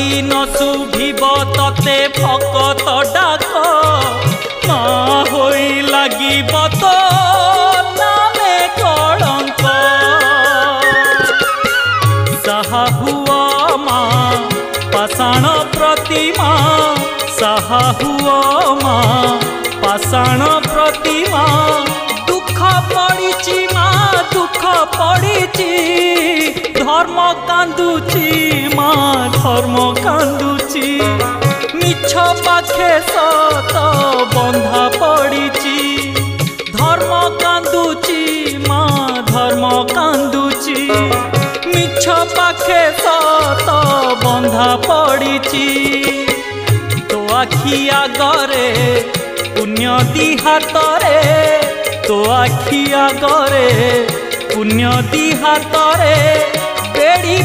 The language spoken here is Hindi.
दिन शुभिब तते भकत डाक माँ होई लागिब तो नामे कलंक साहा हुआ माँ पाषाण प्रतिमा साहा हुआ माँ पाषाण प्रतिमा दुख पड़िची माँ दुख पड़िची धर्म कांदुची माँ धर्म कांदुची मिछ पाखे सत बंधा पड़िची धर्म कांदुची माँ धर्म कांदुची मिछ पाखे सत बंधा पड़िची तो आखि आगरे पुण्य दी हातरे तो आखि आगरे पुण्य दी हातरे बेड़ी